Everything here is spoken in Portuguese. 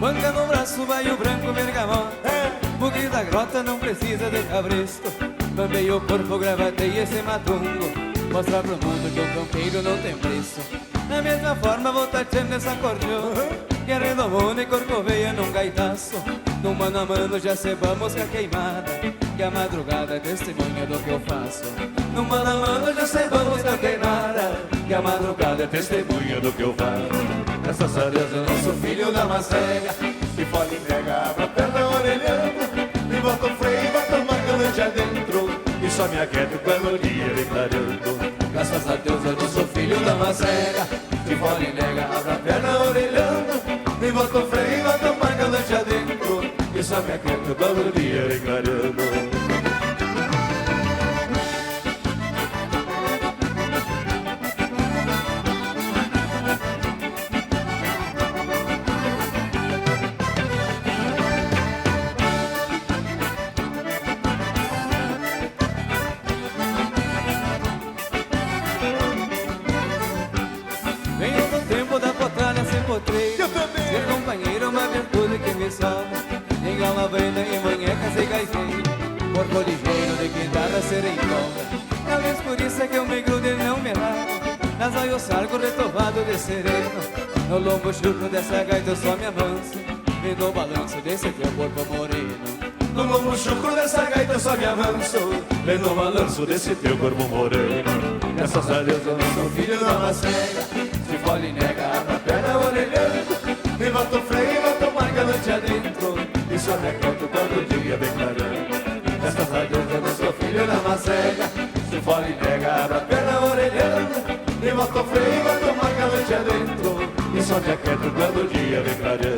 Manga no braço, vai o branco bergamota. Bugre da grota não precisa de cabresto. Bambei o corpo, gravatei esse matungo. Mostrar pro mundo que o campeiro não tem preço. Da mesma forma vou tateando essa acordeona, que é redomona e corcoveia num gaitaço. No mano a mano já cebamos com a queimada, que a madrugada é testemunha do que eu faço. No mano a mano já cebamos com a queimada, que a madrugada é testemunha do que eu faço. Graças a Deus eu não sou filho da macega, que fole entrega, abra a perna orelhando, e bota o freio, bota a marca lá dentro, e só me aquieto quando o dia vem clareando. Graças a Deus eu não sou filho da macega, que fole nega, abra a perna orelhando, e bota o freio, bota a marca lá dentro, e só me aquieto quando o dia vem clareando. Ser companheiro é uma virtude que me sobra. Em alma brenda e manhecas e gaiteiro, corpo ligeiro de guitarra ser em cobra. Talvez por isso é que eu me grudo e não me largo. Nas olhos sargo retovado de sereno. No lombo chucro dessa gaita eu só me avanço, e no balanço desse teu corpo moreno. No lombo chucro dessa gaita eu só me avanço, e no balanço desse teu corpo moreno. Graças a Deus eu não sou filho da macega, se fole nega, abra a perna orelhando, e bota o freio, bota o marca noite adentro, e só me acordo quando o dia vem clarando. Graças a Deus eu não sou filho da macega, se fole nega, abra a perna orelhando, e bota o freio, bota o marca noite adentro, e só me acordo quando o dia vem clarando.